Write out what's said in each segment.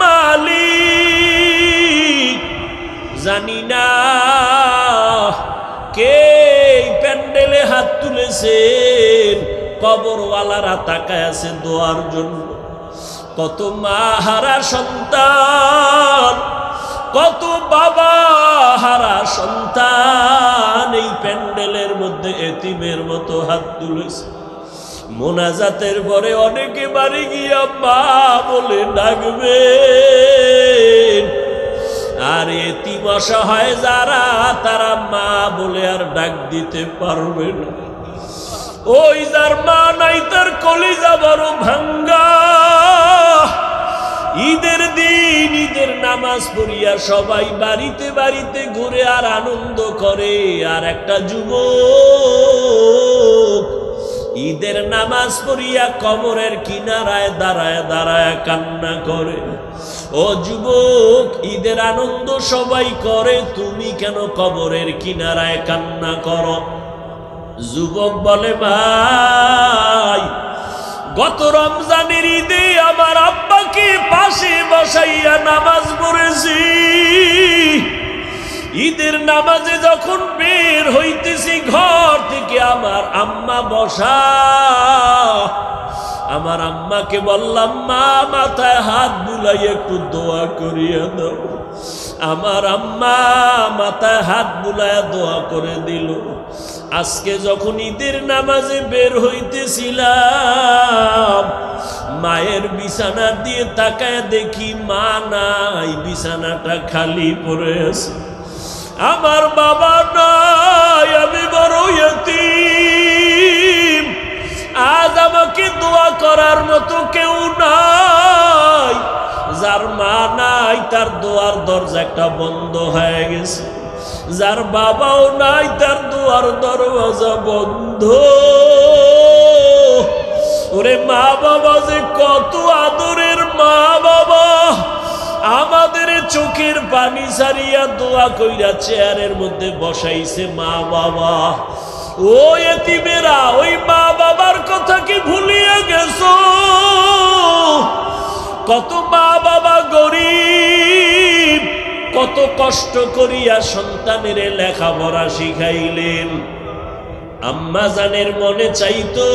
মালিক। জানি না কে প্যান্ডেলে হাত তুলেছেন, কবরওয়ালারা তাকায় আছে দোয়ার জন্য। কত মা হারা সন্তান, কত বাবা হারা সন্তান এই প্যান্ডেলের মধ্যে এতিমের মতো হাত তুলেছে। মোনাজাতের পরে অনেকে বাড়ি গিয়া মা বলে ডাকবেন, আর এতিম অসহায় যারা তারা মা বলে আর ডাক দিতে পারবে না। ওই যার মা নাই তার কলিজা বড় ভাঙ্গা। ঈদের দিন ঈদের নামাজ পড়িয়া সবাই বাড়িতে বাড়িতে ঘুরে আর আনন্দ করে, আর একটা যুবক ঈদের নামাজ পড়িয়া কবরের কিনারায় দাঁড়ায় দাঁড়ায় কান্না করে। ও যুবক, ঈদের আনন্দ সবাই করে, তুমি কেন কবরের কিনারায় কান্না করো? যুবক বলে, ভাই গত রমজানের ঈদে আমার আব্বাকে পাশে বসাইয়া নামাজ পড়েছি। ঈদের নামাজে যখন বের হইতেছি ঘর থেকে আমার আম্মা বসা। আমার আম্মাকে বললাম, মা মাথায় হাত বুলাই একটু দোয়া করিয়া দাও। আমার আম্মা মাথায় হাত বুলাইয়া দোয়া করে দিল। আজকে যখন ঈদের নামাজে বের হইতেছিলাম, মায়ের বিছানা দিয়ে তাকায় দেখি মা নাই, বিছানাটা খালি পড়ে আছে। আমার বাবা নাই, আমি বড় ইয়তীম। আজ আমাকে দোয়া করার মতো কেউ নাই। যার মা নাই তার দোয়ার দরজা একটা বন্ধ হয়ে গেছে। যার বাবাও নাই তার দোয়ার দরজা বন্ধ। ওরে মা বাবা যে কত আদরের মা বাবা, আমাদের চোখের পানি সারিয়া দোয়া কইরা চেয়ারের মধ্যে বসাইছে মা বাবা। ও এতিমেরা, ওই মা বাবার কথা কি ভুলিয়া গেছো? কত মা বাবা গরিব, কত কষ্ট করিয়া সন্তানের লেখাপড়া শিখাইলেন। আম্মা জানের মনে চাইতো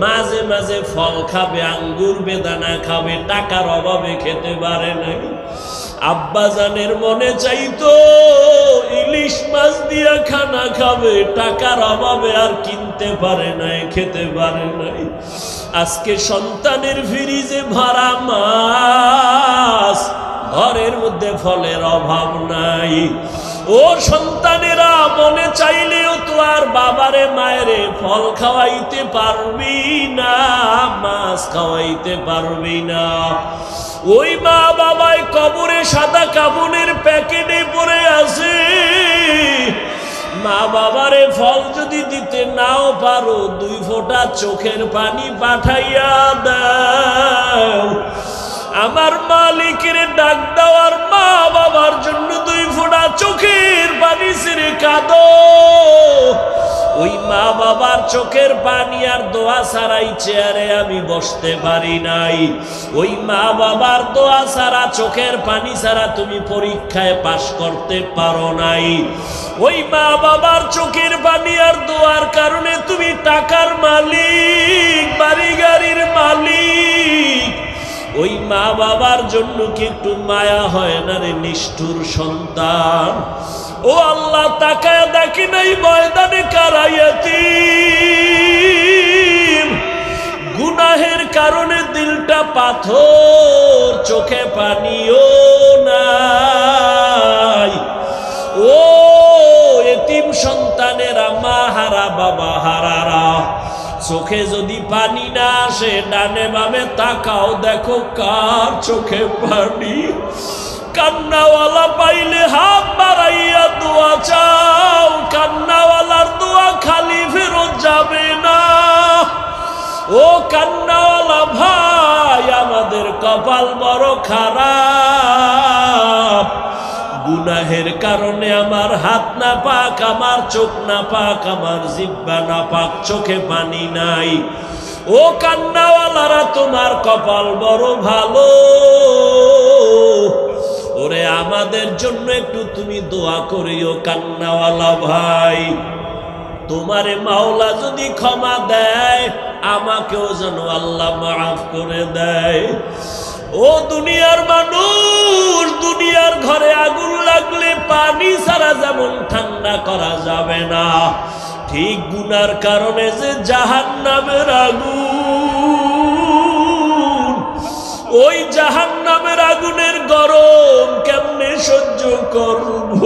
মাঝে মাঝে ফল খাবে, আঙ্গুর বেদানা খাবে, টাকার অভাবে খেতে পারে নাই। আব্বা জানের মনে চাইতো ইলিশ মাছ দিয়া খানা খাবে, টাকার অভাবে আর কিনতে পারে নাই, খেতে পারে নাই। আজকে সন্তানের ফ্রিজে ভরা মাছ, ঘরের মধ্যে ফলের অভাব নাই। ও সন্তানেরা, মনে চাইলেও তো আর বাবারে মায়েরে ফল খাওয়াইতে পারবি না, মাছ খাওয়াইতে পারবি না। ওই মা বাবাই কবরে সাদা কাফনের প্যাকেটে পড়ে আছে। মা বাবারে ফল যদি দিতে নাও পারো, 2 ফোঁটা চোখের পানি পাঠাইয়া দাও। আমার মালিকের ডাক দেওয়ার মা বাবার জন্য 2 ফোঁটা চোখের পানি ছেড়ে কাঁদো। ওই মা বাবার চোখের পানি আর দোয়া ছাড়াই চেয়ারে আমি বসতে পারি নাই। ওই মা বাবার দোয়া ছাড়া, চোখের পানি ছাড়া তুমি পরীক্ষায় পাশ করতে পারো নাই। ওই মা বাবার চোখের পানি আর দোয়ার কারণে তুমি টাকার মালিক, বাড়ি গাড়ির মালিক। ওই মা বাবার জন্য কি একটু মায়া হয় না রে নিষ্ঠুর সন্তান? ও আল্লাহ, তাকায় দেখি নাই ময়দানে কারা ইয়াতীম। গুনাহের কারণে দিলটা পাথর, চোখে পানিও নাই। ও এতিম সন্তানেরা, মা হারা বাবা হারারা, চোখে যদি পানি না আসে, ডানে বামে তাকাও, দেখো কার চোখে পানি। কান্নাওয়ালা পাইলে হাত বাড়াইয়া দোয়া চাও, কান্নাওয়ালার দোয়া খালি ফেরত যাবে না। ও কান্নাওয়ালা ভাই, আমাদের কপাল বড় খারাপ। গুনাহের কারণে আমার হাত না পাক, আমার চোখ না পাক, আমার জিহ্বা না পাক, চোখে পানি নাই। ও কান্নাওয়ালারা, তোমার কপাল বড় ভালো। আমাদের জন্য একটু তুমি দোয়া করিও কান্নাওয়ালা ভাই। তোমারে মাওলা যদি ক্ষমা দেয় আমাকেও যেন আল্লাহ মাফ করে দেয়। ও দুনিয়ার মানুষ, দুনিয়ার ঘরে আগুন লাগলে পানি ছাড়া যেমন ঠান্ডা করা যাবে না, ঠিক গুনার কারণে যে জাহান্নামের আগুন, ওই জাহান্নামের আগুনের গরম কেমনে সহ্য করব?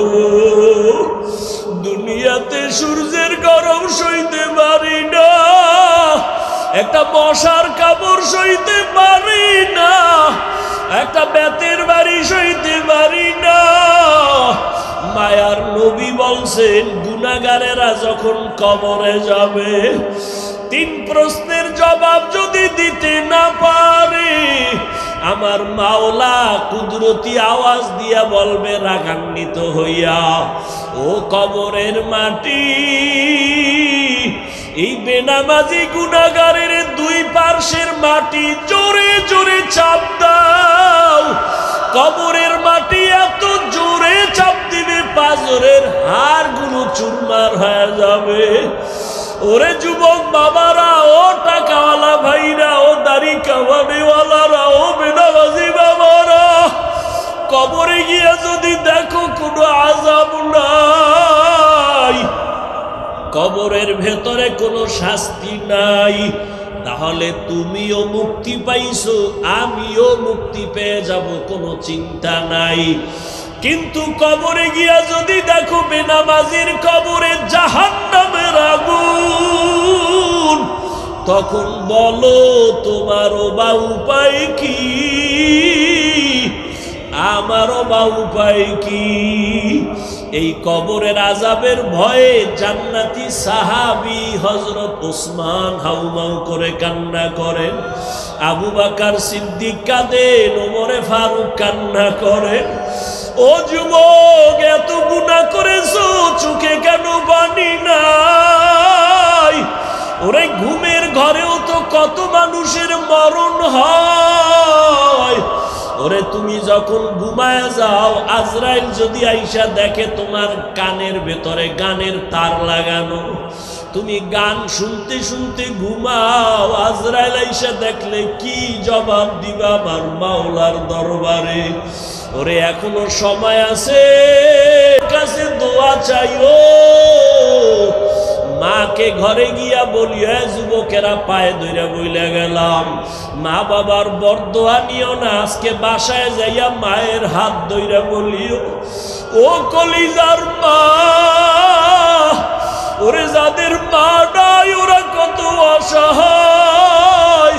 দুনিয়াতে সূর্যের গরম সইতে পারি না, একটা মশার কামড় সইতে পারি না, একটা বেতের বাড়ি সইতে পারি না। মায়ার নবী বলছেন গুনাহগারেরা যখন কবরে যাবে, 3 প্রশ্নের জবাব যদি দিতে না পারে, আমার মাওলা কুদরতি আওয়াজ দিয়া বলবে রাগান্বিত হইয়া, ও কবরের মাটি, এই বেনামাজি গুনাহগারের 2 পার্শ্বের মাটি জোরে জোরে চাপ দাও। কবরের মাটি এত জোরে চাপ দিবে পাঁজরের হাড়গুলো চুরমার হয়ে যাবে। ওরে যুবক বাবারা, ও টাকাওয়ালা ভাইরা, ও দাড়ি কামানেওয়ালারা, ও বেনামাজি বাবারা, কবরে গিয়া যদি দেখো কোনো আযাব নাই, কবরের ভেতরে কোনো শাস্তি নাই, তাহলে তুমিও মুক্তি পাইছো, আমিও মুক্তি পেয়ে যাব, কোনো চিন্তা নাই। কিন্তু কবরে গিয়া যদি দেখো বেনামাজির কবরে জাহান্নামের আগুন, তখন বলো তোমারও বা উপায় কি, আমারও বা উপায় কি? এই কবরের আযাবের ভয়ে জান্নাতি সাহাবী হযরত ওসমান হাউমাউ করে কান্না করেন, আবু বকর সিদ্দিক কাঁদেন, ওমরে ফারুক কান্না করেন। ও যুবক, এত গুনাহ করেছো, চোখে কেন পানি নাই? ওরে ঘুমের ঘরেও তো কত মানুষের মরণ হয়। ওরে তুমি যখন ঘুমায় যাও, আজরাইল যদি আইসা দেখে তোমার কানের ভেতরে গানের তার লাগানো, তুমি গান শুনতে শুনতে ঘুমাও, আজরাইল আইসা দেখলে কি জবাব দিবা আমার মাওলার দরবারে? ওরে এখনো সময় আছে, কাছে দোয়া চাইও। মাকে ঘরে গিয়া বলি, যুবকেরা পায়ে ধরে বইলে গেলাম, মা বাবার বরদোয়া নিও না, আজকে বাসায় যাইয়া মায়ের হাত ধরে বলিও, ও কলিজার মা, ওরে যাদের মা নাই ওরা কত অসহায়,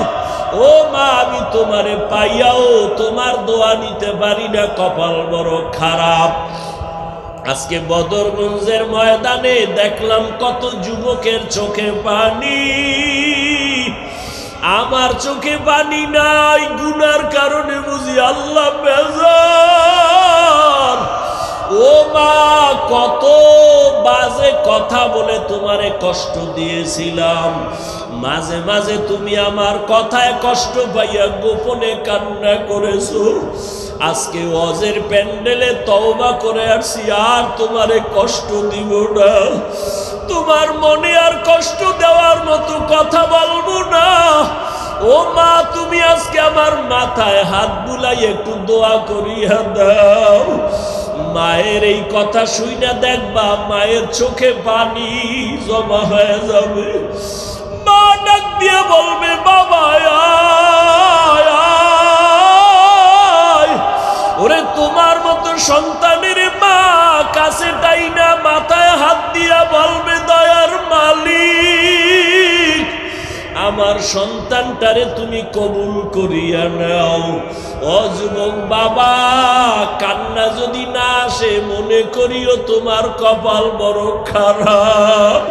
ও মা আমি তোমারে পাইয়াও তোমার দোয়া নিতে পারি না, কপাল বড় খারাপ। আজকে বদরগঞ্জের ময়দানে দেখলাম কত যুবকের চোখে পানি, আমার চোখে পানি নাই, গুনার কারণে বুঝি আল্লাহ বেজার। ও মা, কত বাজে কথা বলে তোমারে কষ্ট দিয়েছিলাম, মাঝে মাঝে তুমি আমার কথায় কষ্ট পাইয়া গোপনে কান্না করেছো। আজকে ওয়াজের প্যান্ডেলে তওবা করে আসছি, আর তোমারে কষ্ট দিব না, তোমার মনে আর কষ্ট দেওয়ার মতো কথা বলবো না। ও মা, তুমি আজকে আমার মাথায় হাত বুলাই একটু দোয়া করিয়া দাও। মায়ের এই কথা শুইনা দেখবা মায়ের চোখে পানি জমা হয়ে যাবে। মা ডাক দিয়ে বলবে, বাবা আয় আয়। ওরে তোমার মতো সন্তানের মা কাছে টাইনা মাথায় হাত দিয়া বলবে, দয়ার মালিক, আমার সন্তানটারে তুমি কবুল করিয়া নাও। ও যুবক বাবা, কান্না যদি না আসে মনে করিও তোমার কপাল বড় খারাপ।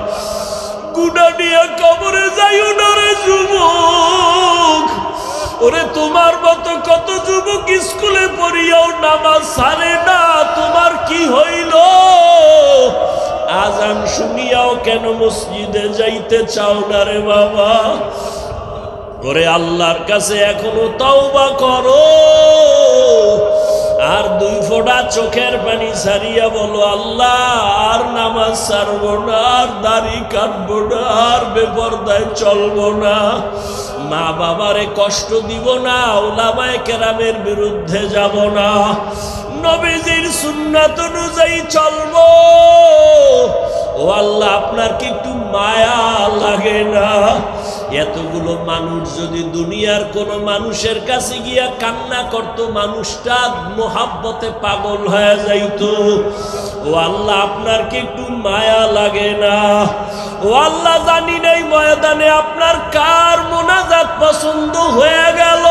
গুনাহ নিয়ে কবরে যাইও না রে যুবক। ওরে তোমার মতো কত যুবক স্কুলে পড়িয়াও নামাজ ছাড়ে না, তোমার কি হইল? আজান শুনিয়াও কেন মসজিদে যাইতে চাও না রে বাবা? ওরে আল্লাহর কাছে এখনো তওবা করো। আর 2 ফোঁটা চোখের পানি ছাড়িয়া বলো, আল্লাহ আর নামাজ ছাড়বো না, আর দাড়ি কাটবো না, আর বেপরদায় চলবো না, মা বাবারে কষ্ট দিব না, উলামায়ে কেরামের বিরুদ্ধে যাব না, নবীজির সুন্নাত অনুযায়ী চলবো। ও আল্লাহ, আপনার কি একটু মায়া লাগে না? এতগুলো মানুষ যদি দুনিয়ার কোন মানুষের কাছে গিয়া কান্না করত, মানুষটা মোহাব্বতে পাগল হয়ে যাইত। ও আল্লাহ, আপনার কি একটু মায়া লাগে না? ও আল্লাহ, জানি নাই ময়দানে আপনার কার মোনাজাত পছন্দ হয়ে গেল।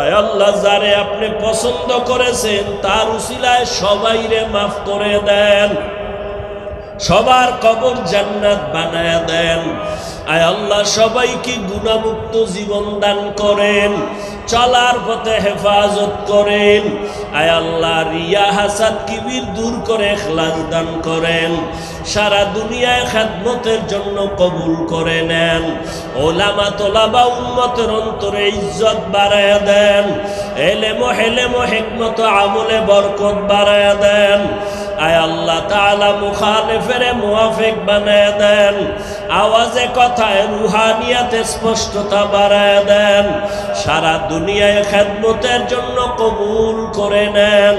আয় আল্লাহ, যারে আপনি পছন্দ করেছেন তার উসিলায় সবাইরে মাফ করে দেন, সবার কবর জান্নাত বানায়া দেন। আয় আল্লাহ, সবাইকে গুনাহমুক্ত জীবন দান করেন, চলার পথে হেফাজত করেন। আয় আল্লাহ, রিয়া হাসাদ কিবির দূর করে ইখলাস দান করেন, সারা দুনিয়ায় খেদমতের জন্য কবুল করে নেন। ওলামা তোলাবা উম্মতের অন্তরে ইজ্জত বাড়ায়া দেন, এলেম হেলেম হিকমত আমলে বরকত বাড়ায়া দেন। আয় আল্লাহ তাআলা মুখালিফের মুওয়াফিক বানায় দেন, আওয়াজে কথায় রুহানিয়াতে স্পষ্টতা বাড়ায় দেন, সারা দুনিয়ায় খেদমতের জন্য কবুল করে নেন।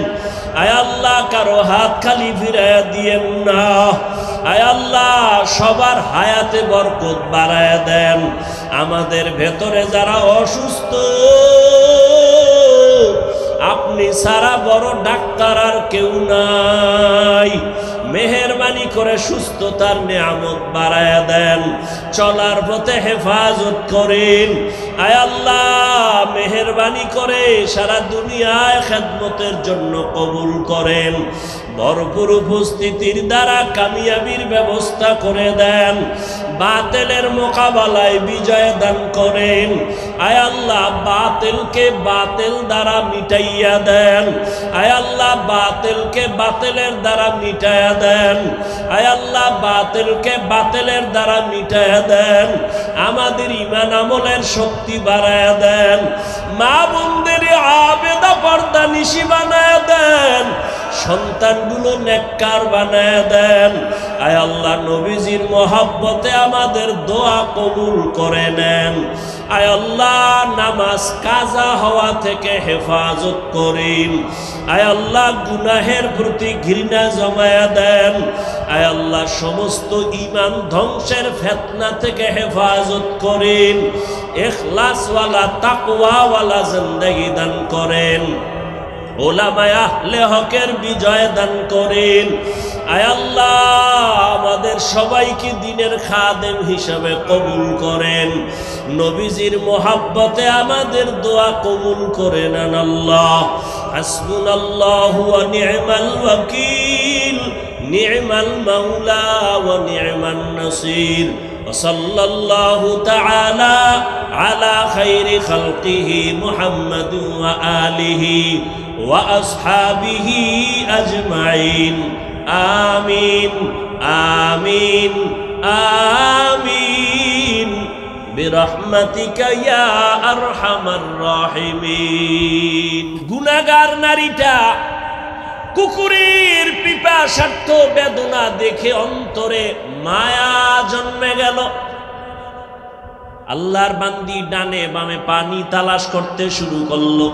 আয় আল্লাহ, কারো হাত খালি ফিরাইয়া দিয়েন না। আয় আল্লাহ, সবার হায়াতে বরকত বাড়ায় দেন। আমাদের ভেতরে যারা অসুস্থ, আপনি সারা বড় ডাক্তার আর কেউ নাই, মেহেরবানি করে সুস্থতার নিয়ামত বাড়ায়া দেন, চলার পথে হেফাজত করেন। আয় আল্লাহ, মেহেরবানি করে সারা দুনিয়ায় খেদমতের জন্য কবুল করেন, ভরপুর উপস্থিতির দ্বারা কামিয়াবির ব্যবস্থা করে দেন, বাতিলের মোকাবেলায় বিজয় দান করেন। আয় আল্লাহ, বাতিলকে বাতিল দ্বারা মিটাইয়া দেন। আয় আল্লাহ, বাতিলকে বাতিলের দ্বারা মিটাইয়া দেন। আয় আল্লাহ, বাতিলকে বাতিলের দ্বারা মিটাইয়া দেন। আমাদের ঈমান আমলের শক্তি বাড়ায়া দেন, মা বোনদের আবেদা পর্দা নিশি বানায়া দেন, সন্তানগুলো নেককার বানায়া দেন। আয় আল্লাহ, নবীজির মহব্বতে আমাদের দোয়া কবুল করে নেন। আয় আল্লাহ, নামাজ কাজা হওয়া থেকে হেফাজত করেন। আয় আল্লাহ, গুনাহের প্রতি ঘৃণা জমায়া দেন। আয় আল্লাহ, সমস্ত ঈমান ধ্বংসের ফিতনা থেকে হেফাজত করেন, ইখলাসওয়ালা তাকওয়াওয়ালা জিন্দেগি দান করেন, ওলামায়ে আহলে হকের বিজয় দান করেন। আয় আল্লাহ, আমাদের সবাইকে দ্বীনের খাদেম হিসাবে কবুল করেন, নবীজির মোহাব্বতে আমাদের দোয়া কবুল করে নেন। আল্লাহ, হাসবুনাল্লাহু ওয়া নি'মাল ওয়াকিল, নি'মাল মাওলা ওয়া নি'মান নাসির। وصلى الله تعالى على خير خلقه محمد وآله وأصحابه أجمعين آمين آمين آمين برحمتك يا أرحم الراحمين। গুনাহগার নারীটা কুকুরের পিপাসার্থ বেদনা দেখে অন্তরে মায়া জন্মে গেল। আল্লাহর বান্দি ডানে বামে পানি তালাশ করতে শুরু করলো,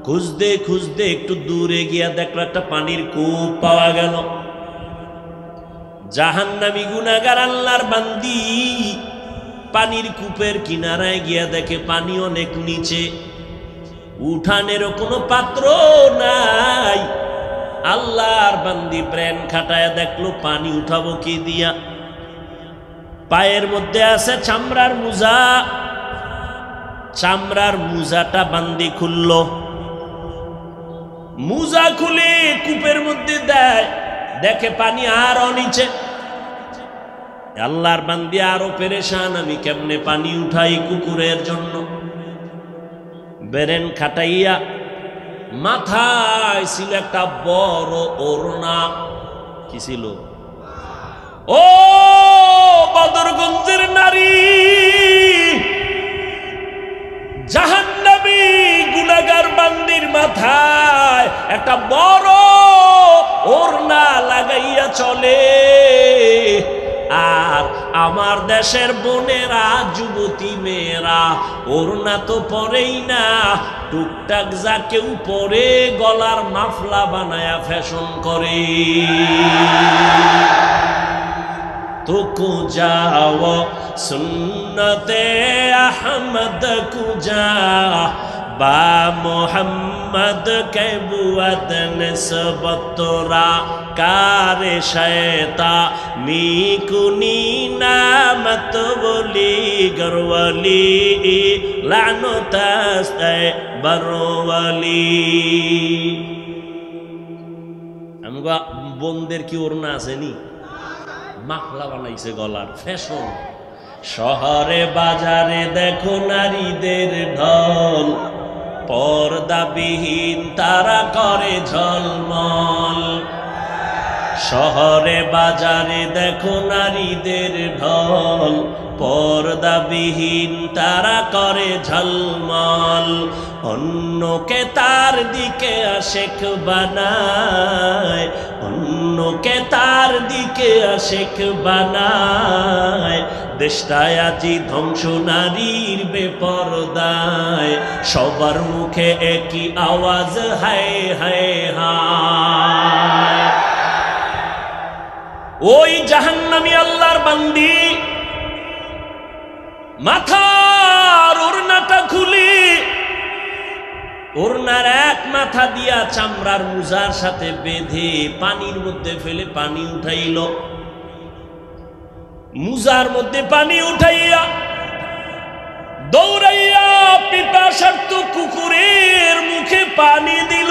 খুঁজতে খুঁজতে একটু দূরে গিয়া দেখলো একটা পানির কূপ পাওয়া গেল। জাহান্নামী গুনাহগার আল্লাহর বান্দি পানির কূপের কিনারায় গিয়া দেখে পানি অনেক নিচে, উঠানেরও কোনো পাত্র নাই। আল্লাহর বান্দি ব্রেন খাটায় দেখলো পানি উঠাবো কি দিয়া। পায়ের মধ্যে আছে চামড়ার মোজা, চামড়ার মোজাটা বান্দি খুলল, মোজা খুলে কূপের মধ্যে দেয়, দেখে পানি আরো নিচে। আল্লাহর বান্দি আরো পেরেশান, আমি কেমনে পানি উঠাই কুকুরের জন্য। ব্রেন খাটাইয়া মাথায় ছিল একটা বড় ওড়না। কি ছিল? ও বদরগঞ্জের নারী, জাহান্নামী গুনাহগার বান্দির আমার দেশের বোনেরা যুবতী মেয়েরা ওড়না তো পরেই না, টুকটাক যা কেউ পরে গলার মাফলা বানায়া ফ্যাশন করে। তো কুজাও সুন্নতে আহমদ কুজা বা মোহাম্মদ কে বুয়াত নিসবতরা কারে শয়তা মিকুনি নামত বলি গরওয়ালি লানতাস্তে বরওয়ালি। আমগো বোনদের কি ওড়না আসেনি? মাফলা বানাইছে গলার ফ্যাশন। শহরে বাজারে দেখো নারীদের ঢল, পর্দাবিহীন তারা করে ঝলমল। শহরে বাজারে দেখো নারীদের ঢল, পর্দাবিহীন তারা করে ঝলমল। অন্যকে তার দিকে আশেক বানায়, অন্যকে তার দিকে আশেক বানায়। দেশটায় আজি ধ্বংস নারীর বেপরদায়, সবার মুখে একই আওয়াজ হায় হায় হায়। ওই জাহান্নামী আল্লাহর বান্দি মাথার ওড়নাটা খুলি, ওড়নার এক মাথা দিয়া চামড়ার মুজার সাথে বেঁধে পানির মধ্যে ফেলে পানি উঠাইল। মুজার মধ্যে পানি উঠাইয়া দৌড়াইয়া পিপাসার্ত কুকুরের মুখে পানি দিল।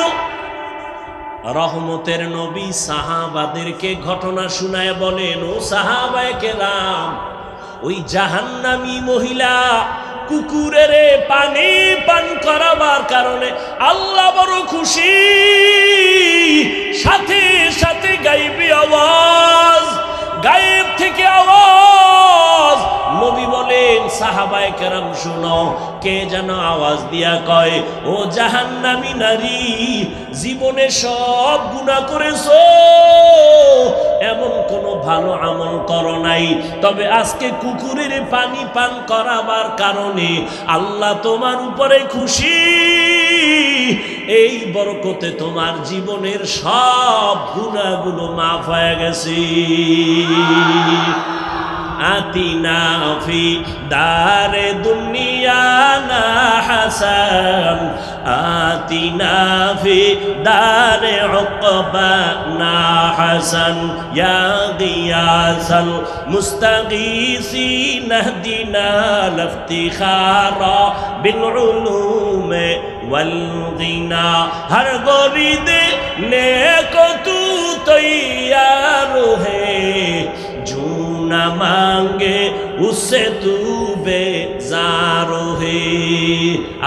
রহমতের নবী সাহাবাদেরকে ঘটনা শুনায় বলেন, ও সাহাবায়ে কেরাম, ওই জাহান্নামী মহিলা কুকুরের পানি পান করাবার কারণে আল্লাহ বড় খুশি। সাথে সাথে গায়েবী আওয়াজ, গায়েব থেকে আওয়াজ। নবী বলেন, সাহাবায়ে কেরাম শুনো, কে যেন আওয়াজ দিয়া কয়, ও জাহান্নামী নারী, জীবনে সব গুনাহ করেছো, এমন কোনো ভালো আমল করো নাই, তবে আজকে কুকুরের পানি পান করাবার কারণে আল্লাহ তোমার উপরে খুশি। এই বরকতে তোমার জীবনের সব গুনাহগুলো মাফ হয়ে গেছে। আতিনা ফি দারে দুনিয়া না হাসান, আতিনা ফি দারে উকবা না হাসান, ইয়া গিয়াসাল মুস্তাগীসিন ইহদিনা লিফতিখারা বিল উলুমে ওয়াল গিনা। হর গরিদে নেক তু তৈয়ার হে, না মাঙ্গে উসে তু বেজার হে।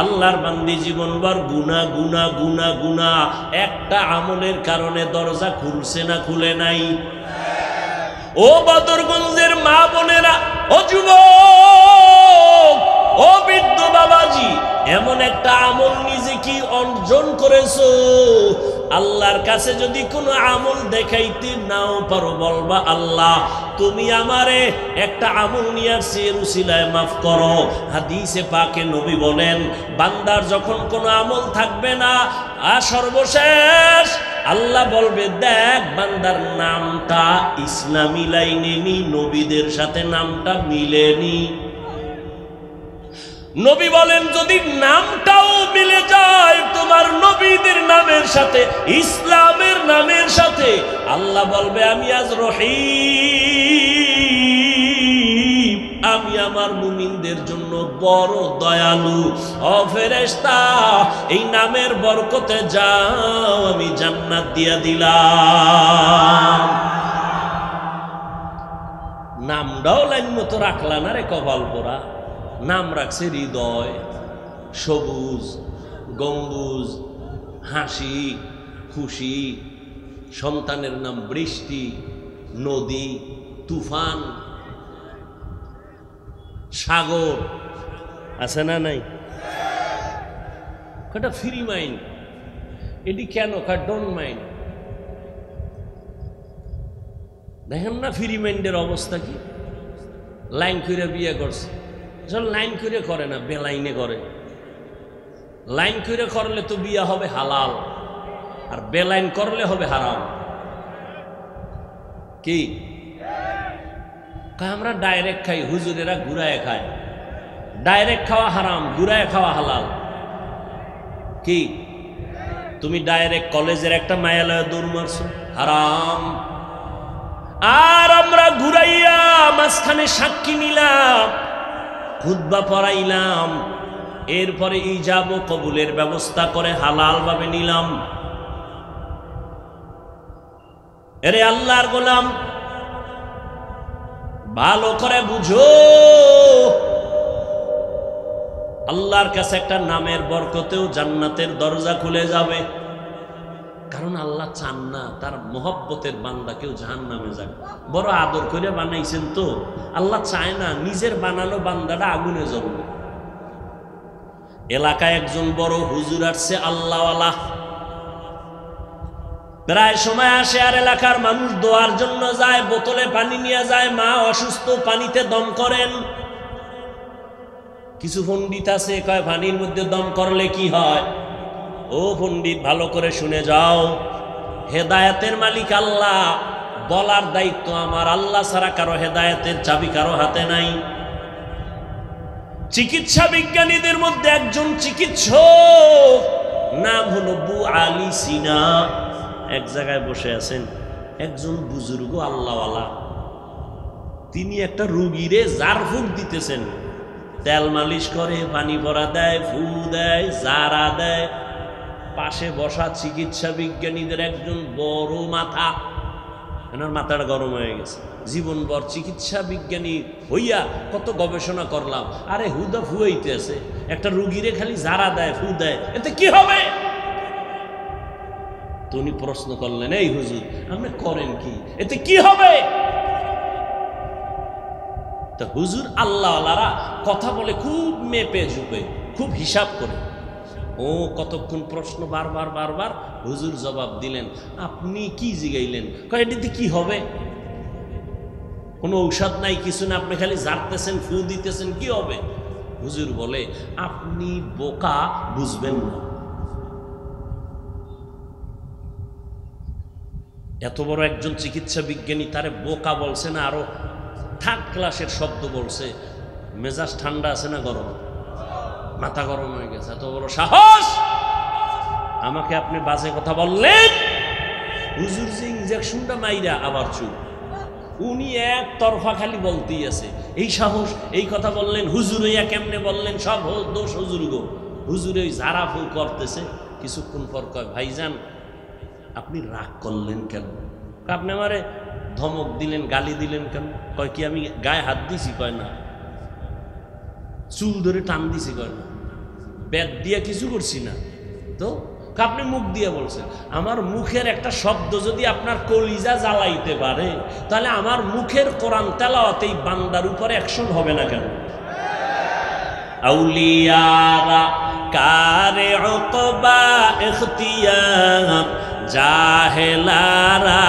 আল্লাহর বান্দি জীবনভর গুনাহ গুনাহ গুনাহ গুনাহ, একটা আমলের কারণে দরজা খুলছে না খুলে নাই? ও বদরগঞ্জের মা বোনেরা, ও যুবক, ও বৃদ্ধ বাবাজি, এমন একটা আমল নিজে কি অর্জন করেছো? আল্লাহর কাছে যদি কোনো আমল দেখাইতে নাও পারো, বলবা, আল্লাহ তুমি আমারে একটা আমল নিয়ে আসছি, এর উসিলায় মাফ করো। হাদিসে পাকে নবী বলেন, বান্দার যখন কোনো আমল থাকবে না, আর সর্বশেষ আল্লাহ বলবে, দেখ বান্দার নামটা ইসলামী লাইনে নি, নবীদের সাথে নামটা মিলেনি। নবী বলেন, যদি নামটাও মিলে যায় তোমার নবীদের নামের সাথে, ইসলামের নামের সাথে, আল্লাহ বলবে, আমি আজ রহিম, আমি আমার মুমিনদের জন্য বড় দয়ালু। ও ফেরেশতা, এই নামের বরকতে যাও, আমি জান্নাত দিয়া দিলাম। নামটাও লাইন মতো রাখলা না রে কপাল পোড়া। নাম রাখছে হৃদয়, সবুজ, গম্বুজ, হাসি, খুশি। সন্তানের নাম বৃষ্টি, নদী, তুফান, সাগর। আছে না নাই? কটা ফ্রি মাইন্ড, এটি কেন? Don't mind. দেখেন না ফ্রি মাইন্ডের অবস্থা কি? লাইন করে বিয়ে করছে, লাইন করে করে না, বেলাইনে করে। লাইন করে করলে তো বিয়ে হবে হালাল, আর বেলাইন করলে হবে হারাম। কি আমরা ডাইরেক্ট খাই, হুজুরেরা ঘুরায় খায়। ডাইরেক্ট খাওয়া হারাম, ঘুরায় খাওয়া হালাল। কি তুমি ডাইরেক্ট কলেজের একটা মায়ালয় দৌড় মারছো, হারাম। আর আমরা ঘুরাইয়া মাঝখানে সাক্ষী নিলাম, খুতবা পড়াইলাম, এরপরে ইজাব ও কবুলের ব্যবস্থা করে হালাল ভাবে নিলাম। এরে আল্লাহর গোলাম, ভালো করে বুঝো, আল্লাহর কাছে একটা নামের বরকতেও জান্নাতের দরজা খুলে যাবে। কারণ আল্লাহ চান না তার মোহব্বতের বান্দা কেউ জাহান্নামে যাক। বড় আদর করে বানাইছেন তো, আল্লাহ চায় না নিজের বানানো বান্দাটা আগুনে জ্বলবে। এলাকায় একজন বড় হুজুর আসছে, আল্লাহওয়ালা, প্রায় সময় আসে আর এলাকার মানুষ দোয়ার জন্য যায়, বোতলে পানি নিয়ে যায়। মা অসুস্থ, পানিতে দম করেন। কিছু পণ্ডিত আছে কয় পানির মধ্যে দম করলে কি হয়। ও পণ্ডিত, ভালো করে শুনে যাও, হেদায়েতের মালিক আল্লাহ, বলার দায়িত্ব আমার। আল্লাহ ছাড়া কারো হেদায়েতের চাবি কারো হাতে নাই। চিকিৎসা বিজ্ঞানীদের মধ্যে একজন চিকিৎসক, নাম হলো বু আলী সিনা। এক জায়গায় বসে আছেন একজন বুজুর্গ আল্লাহওয়ালা, তিনি একটা রুগীরে জারফুক দিতেছেন। তেল মালিশ করে, পানি ভরা দেয়, ফু দেয়, জারা দেয়। পাশে বসা চিকিৎসা বিজ্ঞানীদের একজন বড় মাথা, এনার মাথাটা গরম হয়ে গেছে। জীবনভর চিকিৎসা বিজ্ঞানী হইয়া কত গবেষণা করলাম, আরে হুদা ফুয়াইতে আছে, একটা রুগীরে খালি জারা দেয়, ফু দেয়, এতে কি হবে? উনি প্রশ্ন করলেন, এই হুজুর আপনি করেন কি, এতে কি হবে? তা হুজুর আল্লাহওয়ালারা কথা বলে খুব মেপে ঝুপে, খুব হিসাব করে। ও কতক্ষণ প্রশ্ন বারবার বারবার, হুজুর জবাব দিলেন। আপনি কি জিগাইলেন? কয় এটাতে কি হবে? কোনো ঔষধ নাই, কিছু না, আপনি খালি জারতেছেন, ফু দিতেছেন, কি হবে? হুজুর বলে, আপনি বোকা, বুঝবেন না। এত বড় একজন চিকিৎসা বিজ্ঞানী, তারে বোকা বলছে না, আরো থার্ড ক্লাসের শব্দ বলছে। মেজাজ ঠান্ডা আছে না গরম? মাথা গরম হয়ে গেছে। এত বড় সাহস, আমাকে আপনি বাজে কথা বললেন। হুজুর যে ইনজেকশনটা মাইরা আবার চুপ। উনি এক তরফা খালি বলতেই আছে, এই সাহস, এই কথা বললেন, হুজুর ইয়া কেমনে বললেন, সব দোষ হুজুর গো। হুজুর ওই জারা ফু করতেছে। কিছুক্ষণ পর কয়, ভাইজান আপনি রাগ করলেন কেন? আপনি আমারে ধমক দিলেন, গালি দিলেন কেন? কয় কি আমি গায়ে হাত দিছি? কয় না। চুল ধরে টান দিছি? কয় না। বেদ দিয়ে কিছু করছি না তো। আপনি মুখ দিয়ে বলছেন। আমার মুখের একটা শব্দ যদি আপনার কলিজা জ্বালাইতে পারে, তাহলে আমার মুখের কোরআন তেলাওয়াত এই বান্দার উপরে অ্যাকশন হবে না কেন? আউলিয়ারা কারে উকবা ইখতিয়ার, জাহেলারা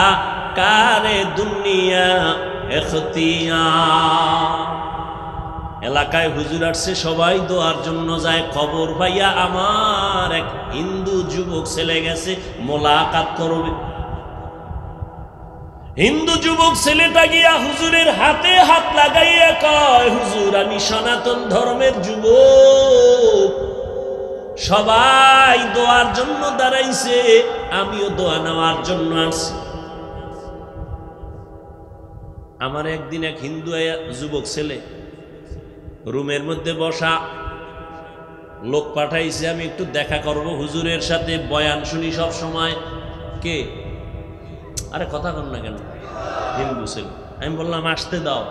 কারে দুনিয়া ইখতিয়ার। এলাকায় হুজুর আসছে, সবাই দোয়ার জন্য যায়। খবর পাইয়া আমার এক হিন্দু যুবক ছেলে গেছে, মোলাকাত করবে। হিন্দু যুবক ছেলেটা গিয়া হুজুরের হাতে হাত লাগাইয়া কয়, হুজুর আমি সনাতন ধর্মের যুবক, সবাই দোয়ার জন্য দাঁড়াইছে, আমিও দোয়া নেওয়ার জন্য আসছি। আমার একদিন এক হিন্দু যুবক ছেলে রুমের মধ্যে বসা, লোক পাঠাইছে আমি একটু দেখা করব হুজুরের সাথে, বয়ান শুনি সব সময়। কে? আরে কথা কর না কেন? হিন্দু ছেলে। আমি বললাম আসতে দাও।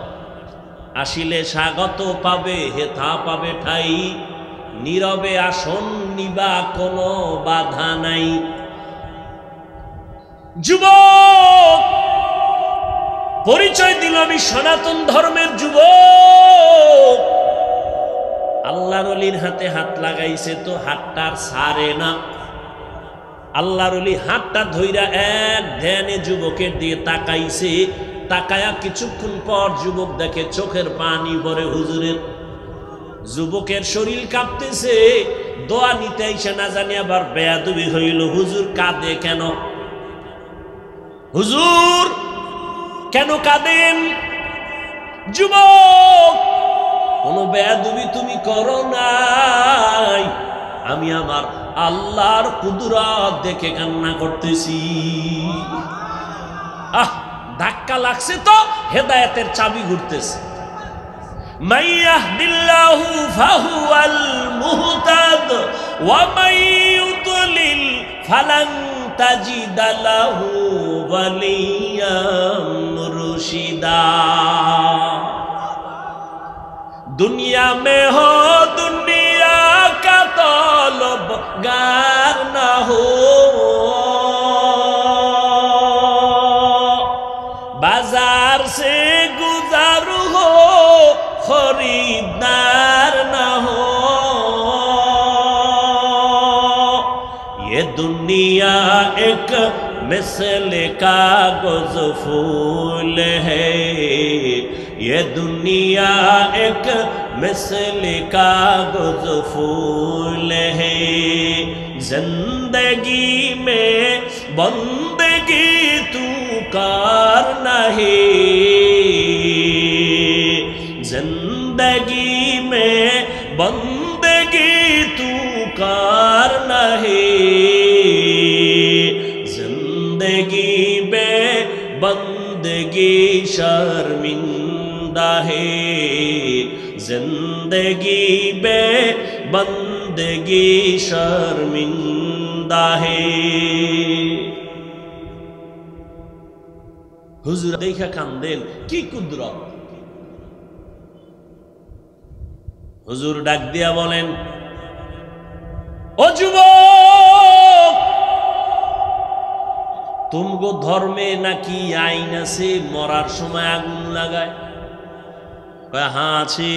আসিলে স্বাগত পাবে, হেথা পাবে ঠাই, নীরবে আসন নিবা কোনো বাধা নাই। যুবক পরিচয় দিল, আমি সনাতন ধর্মের যুবক। আল্লাহর ওলির হাতে হাত লাগাইছে তো হাতটার ছাড়ে না। আল্লাহর ওলি হাতটা ধইরা এক ধ্যানে যুবকের দিয়ে তাকাইছে, তাকায়া কিছুক্ষণ পর যুবক দেখে চোখের পানি পড়ে হুজুরের। যুবকের শরীর কাঁপতেছে, দোয়া নিতে এসে না জানি আবার বেয়াদবি হইল। হুজুর কাঁদে কেন? হুজুর কেন কাঁদেন? যুবক, কোন বেয়াদবি তুমি করো নাই, আমি আমার আল্লাহর কুদরত দেখে কান্না করতেছি। ধাক্কা লাগছে তো, হেদায়েতের চাবি ঘুরতেছে। মান ইয়াহদিল্লাহু ফাহুয়াল মুহতাদ ওয়া মান ইউদ্লিল ফালান তাজিদা লাহু ওয়ালিয়াম মুরশিদা। दुनिया में हो दुनिया का तलबगार ना हो, बाजार से गुजार हो खरीदार ना हो। ये दुनिया एक मिसल कागज फूल है, ये दुनिया एक मिसल कागज फूल है। जिंदगी में बंदगी तू कर नहीं, जिंदगी में बंदगी तू कर नहीं, जिंदगी में बंदगी शर्मिंदा है, जिंदगी में बंदगी शर्मिंदा है। হুজুর দেখা কান্দেন, কি কুদরত। হুজুর ডাক দিয়া বলেন, ও যুবক, তুমগো ধর্মে নাকি আইন আছে মরার সময় আগুন লাগায়? হ্যাঁ আছে।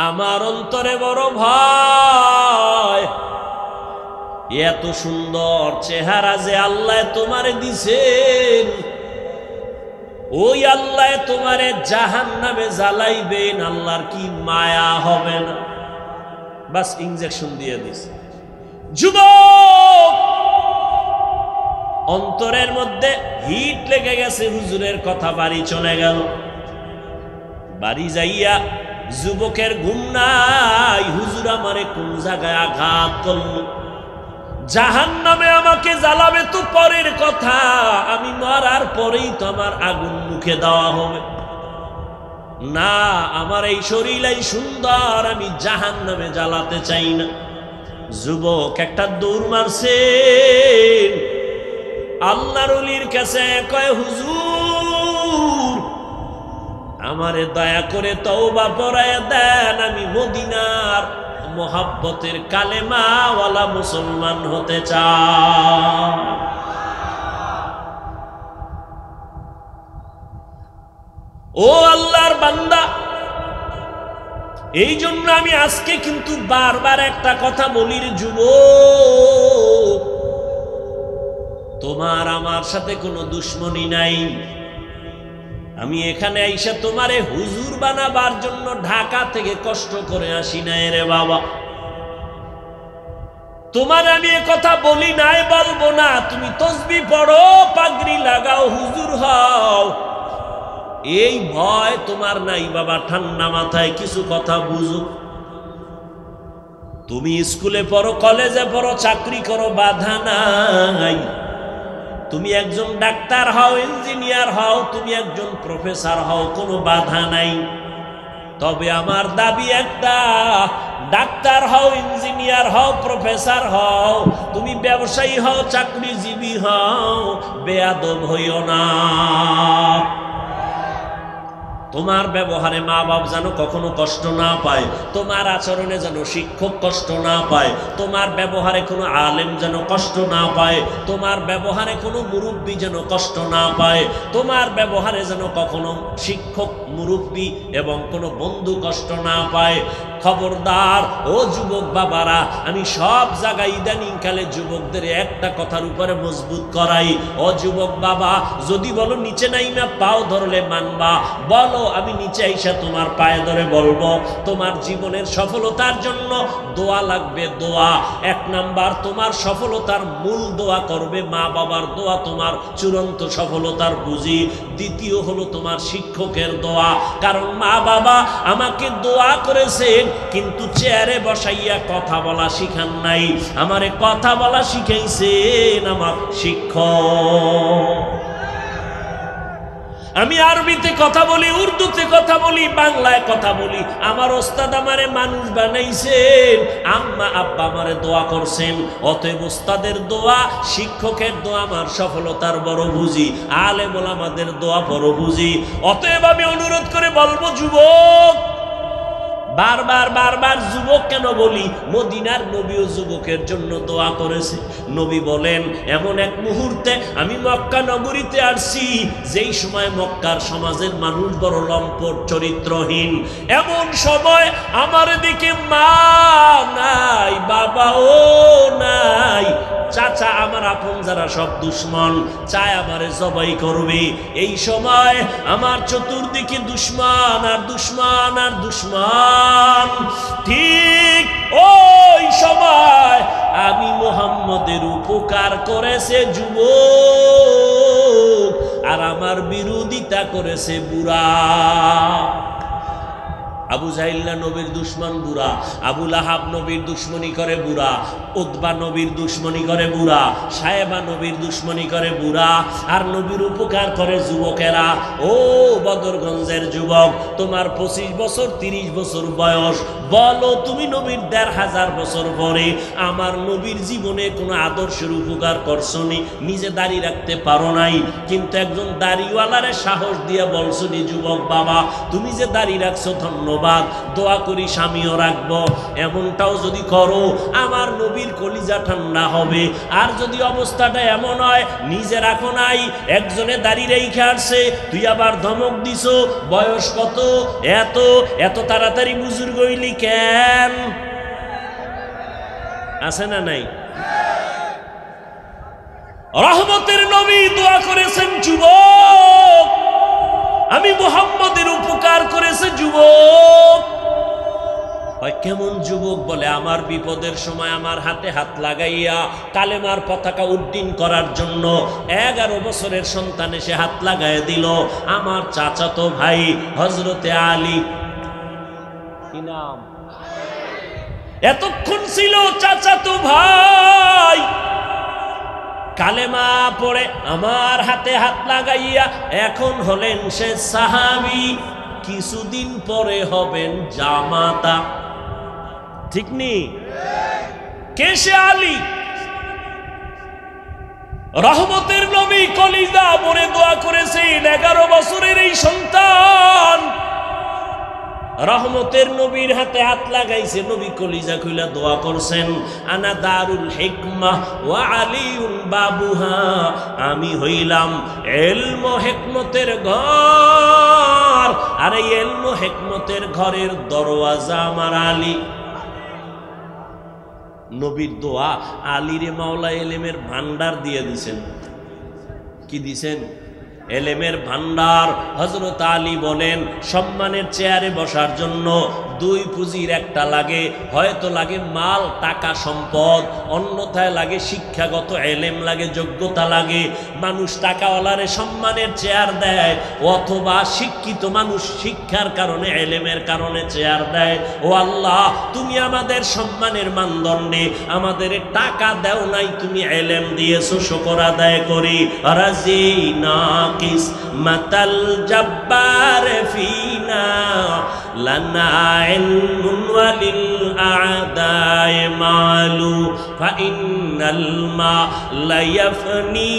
আমার অন্তরে বড় ভয়, এত সুন্দর চেহারা যে আল্লাহ তোমারে দিছেন, ওই আল্লাহ তোমারে জাহান্নামে জ্বালাইবেন, আল্লাহর কি মায়া হবে না? বাস ইনজেকশন দিয়ে দিছে। যুবক অন্তরের মধ্যে হিট লেগে গেছে, হুজুরের কথা বাড়ি চলে গেল। বাড়ি যাইয়া যুবকের ঘুম নাই, হুজুর আমারে কোন জায়গায় আঘাত করল, জাহান্নামে আমাকে জ্বালাবে তো পরের কথা, আমি মরার পরেই তো আমার আগুন মুখে দেওয়া হবে না, আমার এই শরীরই সুন্দর, আমি জাহান্নামে জ্বালাতে চাই না। যুবক একটা দৌড় মারছে আল্লাহর ওলির কাছে, কয় হুজুর আমারে দয়া করে তওবা পড়ায়া দেন, আমি মদিনার মোহাব্বতের কালেমাওয়ালা মুসলমান হতে চাই। ও আল্লাহর বান্দা, এই জন্য আমি আজকে কিন্তু বারবার একটা কথা বলি রে যুবক, তোমার আমার সাথে কোনো দুশ্মনী নাই। আমি এখানে আইসা তোমারে হুজুর বানাবার জন্য ঢাকা থেকে কষ্ট করে আসি নাই রে বাবা। তোমার আমি এ কথা বলি নাই, বলবো না, তুমি তসবি পড়ো, পাগড়ি লাগাও, হুজুর হও, এই ভয় তোমার নাই বাবা। ঠান্ডা মাথায় কিছু কথা বুঝো। তুমি স্কুলে পড়ো, কলেজে পড়ো, চাকরি করো, বাধা নাই। তুমি একজন ডাক্তার হও, ইঞ্জিনিয়ার হও, তুমি একজন প্রফেসর হও, কোনো বাধা নাই। তবে আমার দাবি একটা, ডাক্তার হও, ইঞ্জিনিয়ার হও, প্রফেসর হও, তুমি ব্যবসায়ী হও, চাকরিজীবী হও, বেয়াদব হইও না। তোমার ব্যবহারে মা বাপ যেন কখনো কষ্ট না পায়, তোমার আচরণে যেন শিক্ষক কষ্ট না পায়, তোমার ব্যবহারে কোনো আলেম যেন কষ্ট না পায়, তোমার ব্যবহারে কোনো মুরব্বী যেন কষ্ট না পায়, তোমার ব্যবহারে যেন কখনো শিক্ষক, মুরব্বী এবং কোনো বন্ধু কষ্ট না পায়। খবরদার ও যুবক বাবারা, আমি সব জায়গায় ইদানিংকালে যুবকদের একটা কথার উপরে মজবুত করাই, ও যুবক বাবা, যদি বলো নিচে নাইমা পাও ধরলে মানবা, বলো আমি নিচে আইসা তোমার পায়ে ধরে বলবো। তোমার জীবনের সফলতার জন্য দোয়া লাগবে, দোয়া। এক নাম্বার, তোমার সফলতার মূল দোয়া করবে মা বাবার দোয়া, তোমার চূড়ান্ত সফলতার পুঁজি। দ্বিতীয় হলো তোমার শিক্ষকের দোয়া, কারণ মা বাবা আমাকে দোয়া করেছেন কিন্তু চেয়ারে বসাইয়া কথা বলা শিখান নাই, আমারে কথা বলা শিখাইছেন আমার শিক্ষক। আমি আরবিতে কথা বলি, উর্দুতে কথা বলি, বাংলায় কথা বলি, আমার ওস্তাদ আমারে মানুষ বানাইছেন, আম্মা আব্বা আমারে দোয়া করছেন। অতএব ওস্তাদের দোয়া, শিক্ষকের দোয়া আমার সফলতার বড় বুঝি, আলেম ওলামাদের দোয়া বড় বুঝি। অতএব আমি অনুরোধ করে বলবো, যুবক, বারবার বারবার যুবক কেন বলি, মদিনার নবীও যুবকের জন্য দোয়া করেছে। নবী বলেন, এমন এক মুহূর্তে আমি মক্কা নগরীতে আসছি যেই সময় মক্কার সমাজের মানুষ বড় লম্পট, চরিত্রহীন। এমন সময় আমার দিকে মা নাই, বাবাও নাই, চাচা আমার আপন যারা সব দুশ্মন, চায় আমারে জবাই করবে। এই সময় আমার চতুর্দিকে দুশ্মন আর দুশ্মন আর দুশ্মন। ঠিক ওই সময় আমি মুহাম্মদের উপকার করেছে যুবক, আর আমার বিরোধিতা করেছে বুড়া। আবু জাহিল্লা নবীর দুশ্মন বুড়া, আবু লাহাব নবীর দুশ্মনী করে বুড়া, উতবা নবীর দুশ্মনী করে বুড়া, সাহেবা নবীর দুশ্মনী করে বুড়া, আর নবীর উপকার করে যুবকেরা। ও বদরগঞ্জের যুবক, তোমার 25 বছর 30 বছর বয়স, বলো তুমি নবীর 1500 বছর পরে আমার নবীর জীবনে কোনো আদর্শের উপকার করছনি? নিজে দাড়ি রাখতে পারো নাই, কিন্তু একজন দাড়িওয়ালারে সাহস দিয়ে বলছো নি, যুবক বাবা তুমি যে দাড়ি রাখছো ধন্যবাদ, দোয়া করি স্বামীও রাখবো। এমনটাও যদি করো আমার নবীর কলিজা ঠান্ডা হবে। আর যদি অবস্থাটা এমন হয় নিজে রাখো নাই, একজনে দাড়ি রেখে আসছে, তুই আবার ধমক দিছো, বয়স কত, এত এত তাড়াতাড়ি বুজুর্গ হইলি কেন? আছে না নাই? রহমতের নবী দোয়া করেছেন, যুবক আমি মুহাম্মদের উপকার করেছে যুবক। কেমন যুবক? বলে আমার বিপদের সময় আমার হাতে হাত লাগাইয়া কালেমার পতাকা উড্ডীন করার জন্য 11 বছরের সন্তান এসে হাত লাগাই দিল, আমার চাচাতো ভাই হযরতে আলী। কি নাম? এতক্ষণ ছিল চাচাতো ভাই, কালেমা পড়ে আমার হাতে হাত লাগাইয়া এখন হলেন সে সাহাবী, কিছুদিন পরে হবেন জামাতা। ঠিক নি? কে সে? আলী। রহমতের নবী কলিজা ভরে দোয়া করেছেন, 11 বছরের এই সন্তান রহমতের নবীর হাতে হাত লাগাইছে, নবী কলিজা খুইলা দোয়া করছেন, আনা দারুল হিকমাহ ওয়া আলিউন বাবুহা, আমি হইলাম ইলম ও হিকমতের ঘর, আর এই ইলম ও হিকমতের ঘরের দরওয়াজা আমার আলী। নবীর দোয়া, আলীরে মাওলা ইলমের ভান্ডার দিয়ে দিছেন। কি দিছেন? এলেমের ভান্ডার। হযরত আলী বলেন, সম্মানের চেয়ারে বসার জন্য 2 পুঁজির একটা লাগে, হয়তো লাগে মাল, টাকা, সম্পদ, অন্যথায় লাগে শিক্ষাগত এলেম লাগে, যোগ্যতা লাগে। মানুষ টাকাওয়ালারে সম্মানের চেয়ার দেয়, অথবা শিক্ষিত মানুষ শিক্ষার কারণে, এলেমের কারণে চেয়ার দেয়। ও আল্লাহ, তুমি আমাদের সম্মানের মানদণ্ডে আমাদের টাকা দেও নাই, তুমি এলেম দিয়েছো, শুকর আদায় করি। রাজি না কিসমাতাল জাব্বার ফিনা লানা ইলমুন ওয়ালিল আ'দাই মালু ফাইন্নাল মা লা ইয়াফনি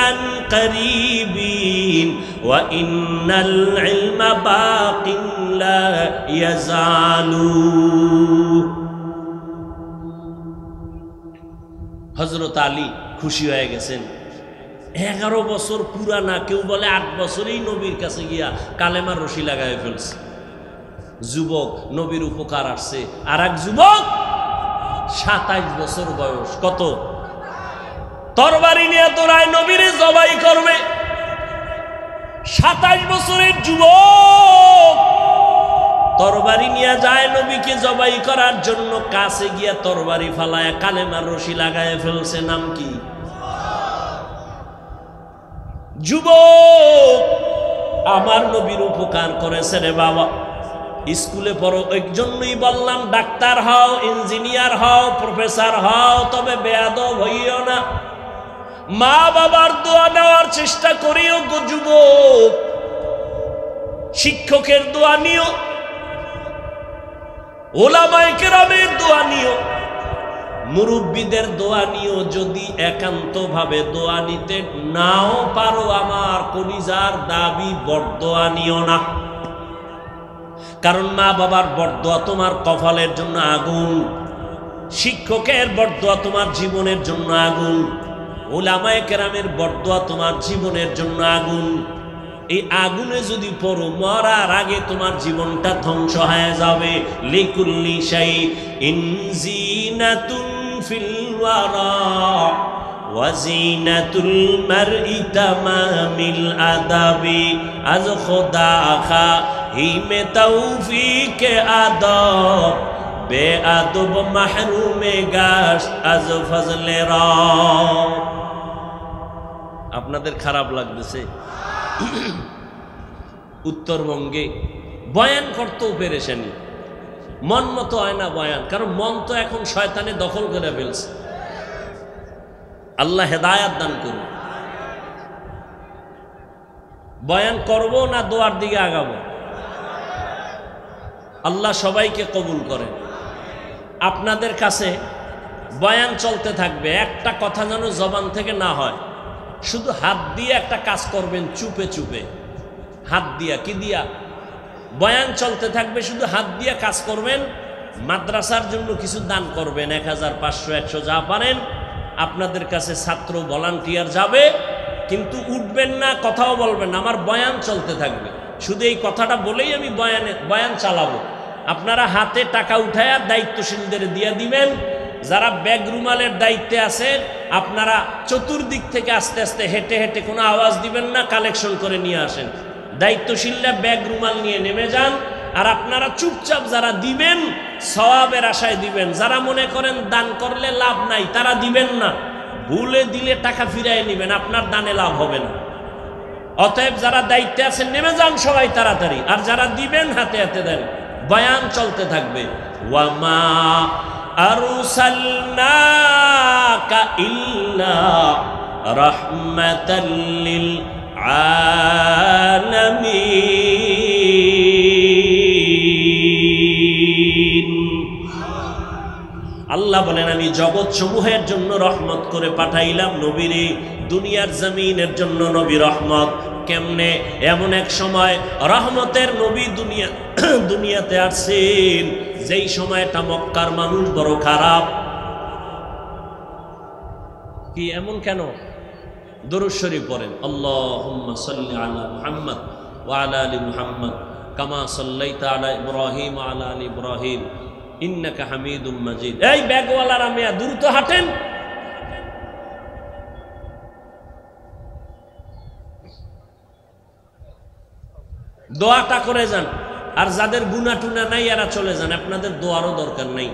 আন করিবিন ওয়া ইন্নাল ইলমা বাকিন লা ইয়াজালু। হযরত আলী খুশি হয়ে গেছেন। 11 বছর পুরানা, কেউ বলে 8 বছরেই নবীর কাছে গিয়া কালেমার রশি লাগায় ফেলছে। যুবক, নবীর উপকার আসছে। আর এক যুবক 27 বছর বয়স, কত, তরবারি নিয়ে দৌড়ায় নবীরে জবাই করবে। 27 বছরের যুবক তরবারি নিয়ে যায় নবীকে জবাই করার জন্য, কাছে গিয়া তরবারি ফালায় কালেমার রশি লাগায় ফেলছে। নাম কি? যুবক, আমার নবীর উপকার করেছে রে বাবা। স্কুলে পড়ো, এর জন্যই বললাম ডাক্তার হও, ইঞ্জিনিয়ার হও, প্রফেসর হও, তবে বেয়াদব হইও না। মা বাবার দোয়া নেওয়ার চেষ্টা করিও গো যুবক। শিক্ষকের দোয়া নিও, ওলামায়ে কেরামের দোয়া নিও, মুরব্বীদের দোয়া নিও। যদি একান্তভাবে দোয়া নিতে নাও পারো, আমার কলিজার দাবি বরদোয়া নিও না। কারণ মা বাবার বরদোয়া তোমার কপালের জন্য আগুন, শিক্ষকের বরদোয়া তোমার জীবনের জন্য আগুন, ওলামায়ে কেরামের বরদোয়া তোমার জীবনের জন্য আগুন। এই আগুনে যদি পড়ো, মরার আগে তোমার জীবনটা ধ্বংস হয়ে যাবে। লিকুল্লি শাইইন জিনাতুন ফিল ওয়ারা ওয়া জিনাতুল মারই তামামিল আদাবি আজ খোদা খা হিমে তৌফিকে আদব বেআদব মাহরুমে গাশ আজ ফজলে রব। আপনাদের খারাপ লাগতেছে? উত্তরবঙ্গে বয়ান করতেও পেরেছেনি, মন মতো হয় না বয়ান, কারণ মন তো এখন শয়তানে দখল করে ফেলছে। আল্লাহ হেদায়াত দান করুন। বয়ান করব না দোয়ার দিকে আগাবো? আল্লাহ সবাইকে কবুল করেন। আপনাদের কাছে বয়ান চলতে থাকবে, একটা কথা যেন জবান থেকে না হয়। শুধু হাত দিয়ে একটা কাজ করবেন, চুপে চুপে হাত দিয়া, কি দিয়া? বয়ান চলতে থাকবে, শুধু হাত দিয়া কাজ করবেন। মাদ্রাসার জন্য কিছু দান করবেন, 1000, 500, 100 যা পারেন। আপনাদের কাছে ছাত্র ভলান্টিয়ার যাবে, কিন্তু উঠবেন না, কথাও বলবেন না, আমার বয়ান চলতে থাকবে। শুধু এই কথাটা বলেই আমি বয়ান চালাবো। আপনারা হাতে টাকা উঠায়া দায়িত্বশীলদের দিয়ে দিবেন। যারা ব্যাগ রুমালের দায়িত্বে আছেন, আপনারা চতুর্দিক থেকে আস্তে আস্তে হেঁটে হেঁটে, কোনো আওয়াজ দিবেন না, কালেকশন করে নিয়ে আসেন। দায়িত্বশীলরা ব্যাগ রুমাল নিয়ে নেমে যান। আর আপনারা চুপচাপ যারা দিবেন, সওয়াবের আশায় দিবেন। যারা মনে করেন দান করলে লাভ নাই, তারা দিবেন না। ভুলে দিলে টাকা ফিরাই নেবেন, আপনার দানে লাভ হবে না। অতএব যারা দায়িত্বে আছেন নেমে যান সবাই তাড়াতাড়ি। আর যারা দিবেন হাতে হাতে দেন। বয়ান চলতে থাকবে। ওয়ামা আরসালনাকা ইল্লা রাহমাতাল লিল আলামিন। আল্লাহ বলেন, আমি জগৎ সমূহের জন্য রহমত করে পাঠাইলাম নবীরে। দুনিয়ার জমিনের জন্য নবী রহমত। কেমনে? এমন এক সময় রহমতের নবী দুনিয়াতে আসছেন, যেই সময়টা মক্কার মানুষ বড় খারাপ। কি এমন কেন? দরুদ শরীফ পড়েন, আল্লাহুম্মা সাল্লি আলা মুহাম্মদ ওয়া আলা আলি মুহাম্মদ কামা সাল্লাইতা আলা ইব্রাহিম ওয়া আলা আলি ইব্রাহিম ইন্নাকা হামিদুম মাজিদ। এই ব্যাগওয়ালারা মেয়া দ্রুত হাঁটেন। দোয়াটা করে যান। আর যাদের গুনাহ টুনা নাই এরা চলে যান, আপনাদের দোয়ারও দরকার নাই।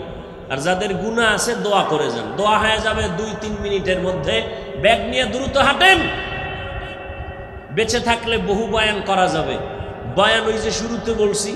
আর যাদের গুনাহ আছে দোয়া করে যান, দোয়া হয়ে যাবে 2-3 মিনিটের মধ্যে। ব্যাগ নিয়ে দ্রুত হাঁটেন। বেঁচে থাকলে বহু বয়ান করা যাবে। বয়ান ওই যে শুরুতে বলছি,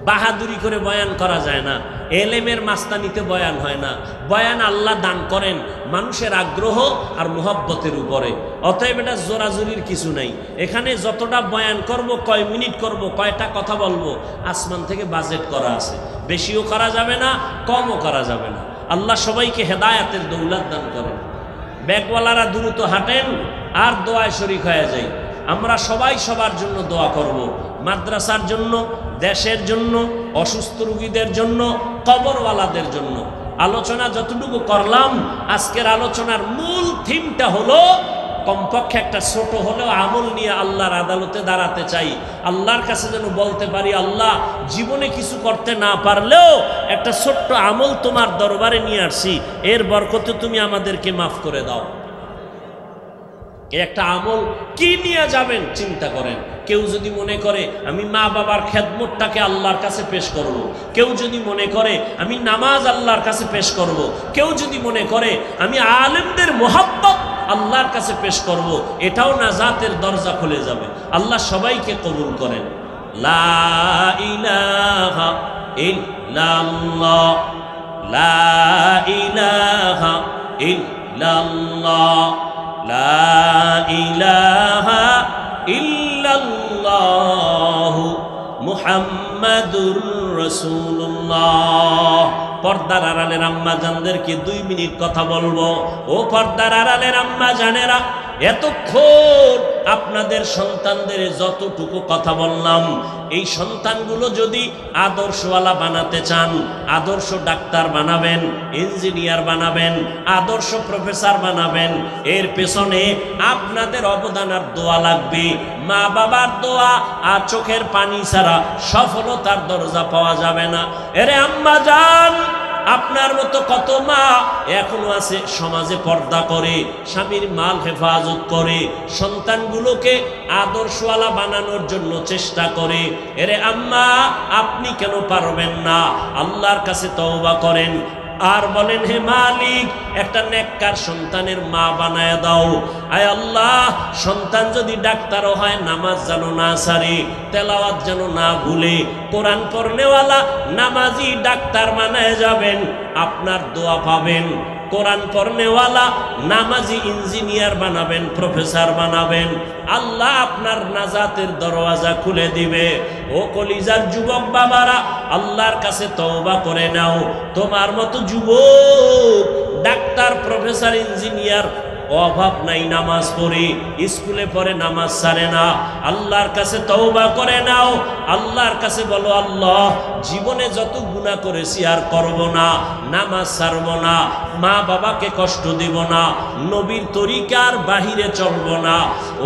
বাহাদুরি করে বয়ান করা যায় না, এলেমের মাস্তানিতে বয়ান হয় না। বয়ান আল্লাহ দান করেন মানুষের আগ্রহ আর মুহাব্বতের উপরে। অতএব এটা জোরাজুরির কিছু নাই। এখানে যতটা বয়ান করব, কয় মিনিট করব, কয়টা কথা বলবো, আসমান থেকে বাজেট করা আছে। বেশিও করা যাবে না, কমও করা যাবে না। আল্লাহ সবাইকে হেদায়াতের দৌলত দান করেন। ব্যাগওয়ালারা দ্রুত হাঁটেন আর দোয়ায় শরীক হয়ে যায়। আমরা সবাই সবার জন্য দোয়া করব, মাদ্রাসার জন্য, দেশের জন্য, অসুস্থ রোগীদের জন্য, কবরওয়ালাদের জন্য। আলোচনা যতটুকু করলাম, আজকের আলোচনার মূল থিমটা হলো কমপক্ষে একটা ছোট হলেও আমল নিয়ে আল্লাহর আদালতে দাঁড়াতে চাই। আল্লাহর কাছে যেন বলতে পারি, আল্লাহ জীবনে কিছু করতে না পারলেও একটা ছোট্ট আমল তোমার দরবারে নিয়ে আসছি, এর বরকতে তুমি আমাদেরকে মাফ করে দাও। একটা আমল কি নিয়ে যাবেন চিন্তা করেন। কেউ যদি মনে করে আমি মা বাবার খেদমতটাকে আল্লাহর কাছে পেশ করব, কেউ যদি মনে করে আমি নামাজ আল্লাহর কাছে পেশ করব, কেউ যদি মনে করে আমি আলেমদের মোহাব্বত আল্লাহর কাছে পেশ করব, এটাও নাজাতের দরজা খুলে যাবে। আল্লাহ সবাইকে কবুল করেন। লা ইলাহা ইল্লাল্লাহ, লা ইলাহা ইল্লাল্লাহ, লা ইলাহা ইল্লাল্লাহ মুহাম্মাদুর রাসূলুল্লাহ। পর্দার আড়ালের আম্মা জানদেরকে 2 মিনিট কথা বলবো। ও পর্দার আড়ালের আম্মা জানেরা, এতক্ষণ আপনাদের সন্তানদের যতটুকু কথা বললাম, এই সন্তানগুলো যদি আদর্শওয়ালা বানাতে চান, আদর্শ ডাক্তার বানাবেন, ইঞ্জিনিয়ার বানাবেন, আদর্শ প্রফেসর বানাবেন, এর পেছনে আপনাদের অবদান আর দোয়া লাগবে। মা বাবার দোয়া আর চোখের পানি ছাড়া সফলতার দরজা পাওয়া যাবে না। এরে আম্মা জান, আপনার মতো কত মা এখনো আছে সমাজে পর্দা করে, স্বামীর মাল হেফাজত করে, সন্তানগুলোকে আদর্শওয়ালা বানানোর জন্য চেষ্টা করে। এরে আম্মা, আপনি কেন পারবেন না? আল্লাহর কাছে তওবা করেন আর বলেন, হে মালিক, একটা নেককার সন্তানের মা বানায় দাও। আয় আল্লাহ, সন্তান যদি ডাক্তারও হয়, নামাজ যেন না ছাড়ে, তেলাওয়াত যেন না ভুলে, কোরআন পড়নেওয়ালা নামাজি ডাক্তার বানায় যাবেন, আপনার দোয়া পাবেন। কোরআন পড়নেওয়ালা নামাজি ইঞ্জিনিয়ার বানাবেন, প্রফেসর বানাবেন, আল্লাহ আপনার নাজাতের দরওয়াজা খুলে দিবে। ও কলিজার যুবক বাবারা, আল্লাহর কাছে তওবা করে নাও। তোমার মতো যুবক ডাক্তার, প্রফেসর, ইঞ্জিনিয়ার অভাব নাই, নামাজ পড়ে, স্কুলে পড়ে, নামাজ ছাড়ে না। আল্লাহর কাছে তওবা করে নাও। আল্লাহর কাছে বলো, আল্লাহ জীবনে যত গুনাহ করেছি আর করব না, নামাজ ছাড়ব না, মা বাবাকে কষ্ট দিব না, নবীর তরিকার বাহিরে চলব না,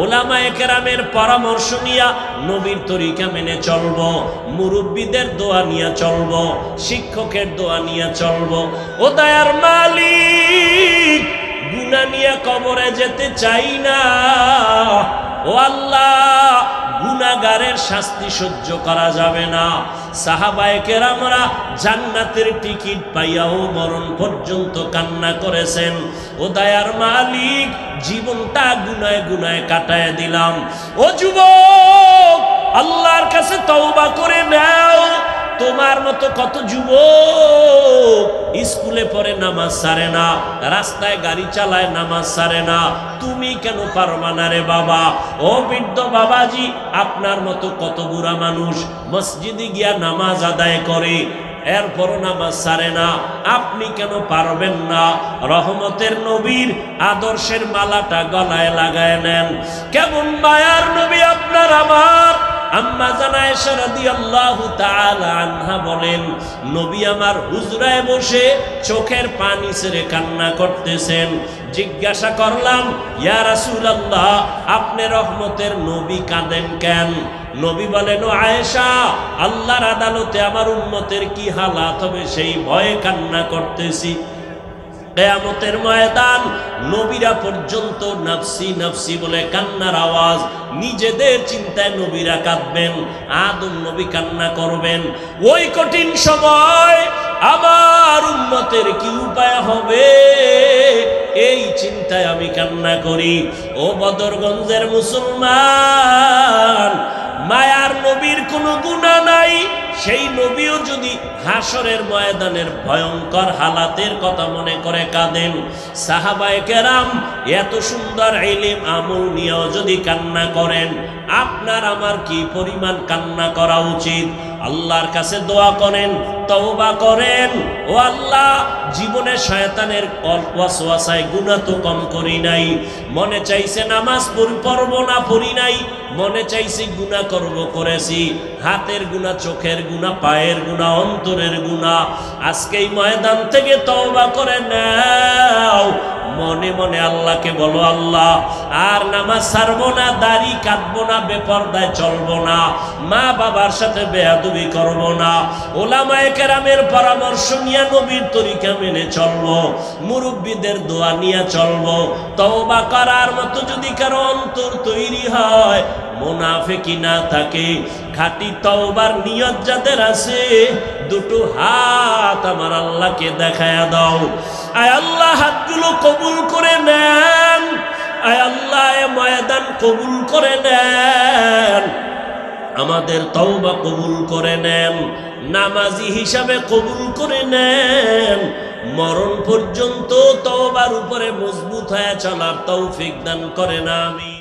ওলামায়ে কেরামের পরামর্শ নিয়া নবীর তরিকা মেনে চলব, মুরব্বীদের দোয়া নিয়ে চলব, শিক্ষকের দোয়া নিয়ে চলব। ও দয়ার মালিক, গুনাহ নিয়ে কবরে যেতে চাই না। ও আল্লাহ, গুনাহগারের শাস্তি সহ্য করা যাবে না। সাহাবায়ে কেরামরা জান্নাতের টিকিট পাইয়াও মরণ পর্যন্ত কান্না করেছেন। ও দয়ার মালিক, জীবনটা গুনায় গুনায় কাটায় দিলাম। ও যুবক, আল্লাহর কাছে তওবা করে নাও। তোমার মতো কত যুবক স্কুলে পড়ে, নামাজ ছাড়ে না, রাস্তায় গাড়ি চালায়, নামাজ ছাড়ে না। তুমি কেন পারবা না রে বাবা? ও বৃদ্ধ বাবাজি, আপনার মতো কত বুড়া মানুষ মসজিদে গিয়া নামাজ আদায় করে, এরপরও নামাজ ছাড়ে না। আপনি কেন পারবেন না? রহমতের নবীর আদর্শের মালাটা গলায় লাগায় নেন। কেমন মায়ার নবী আপনার আমার! আম্মা জান আয়েশা রাদিয়াল্লাহু তাআলা আনহা বলেন, নবী আমার হুজরায় বসে চোখের পানি ছেড়ে কান্না করতেছেন। জিজ্ঞাসা করলাম, ইয়া রাসূলুল্লাহ, আপনি রহমতের নবী কাঁদেন কেন? নবী বলেন, ও আয়েশা, আল্লাহর আদালতে আমার উম্মতের কি হালাত হবে সেই ভয়ে কান্না করতেছি। কিয়ামতের ময়দান নবীরা পর্যন্ত নাফসি নাফসি বলে কান্নার আওয়াজ, নিজেদের চিন্তায় নবীরা কাঁদবেন, আদম নবী কান্না করবেন। ওই কঠিন সময় আমার উম্মতের কি উপায় হবে, এই চিন্তায় আমি কান্না করি। ও বদরগঞ্জের মুসলমান, মায়ার নবীর কোনো গুনাহ নাই, সেই নবীও যদি হাসরের ময়দানের ভয়ঙ্কর হালাতের কথা মনে করে কাঁদেন, সাহাবায়ে কেরাম এত সুন্দর ইলম আমল নিয়েও যদি কান্না করেন, আপনার আমার কি পরিমাণ কান্না করা উচিত? আল্লাহর কাছে দোয়া করেন, তওবা করেন, ও আল্লাহ জীবনে শয়তানের ওয়াসওয়াসায় গুনাহ তো কম করি নাই, মনে চাইছে নামাজ পড়ব না পড়ি নাই, মনে চাইছে গুনাহ করব করেছি, হাতের গুনাহ, চোখের গুনাহ, পায়ের গুনাহ, অন্তরের গুনাহ, আজকে এই ময়দান থেকে তওবা করে নাও। মনে মনে আল্লাহকে বলো, আল্লাহ আর নামাজ ছাড়বো না, দাড়ি কাটবো না, বেপরদায় চলবো না, মা বাবার সাথে বেয়াদবি করবো না, ওলামায়ে কেরামের পরামর্শ নিয়ে নবীর তরিকা মেনে চলবো, মুরব্বীদের দোয়া নিয়ে চলবো। তওবা করার মতো যদি কারো অন্তর তৈরি হয়, মুনাফিকি না থাকে, খাঁটি তওবার নিয়ত যাদের আছে, দুটো হাত আমার আল্লাহকে দেখায়া দাও। আয় আল্লাহ হাতগুলো কবুল করে নেন, আয় আল্লাহ এ ময়দান কবুল করে নেন, আমাদের তওবা কবুল করে নেন, নামাজি হিসাবে কবুল করে নেন, মরণ পর্যন্ত তওবার উপরে মজবুত হয়ে চলার তৌফিক দান করেন। আমিন।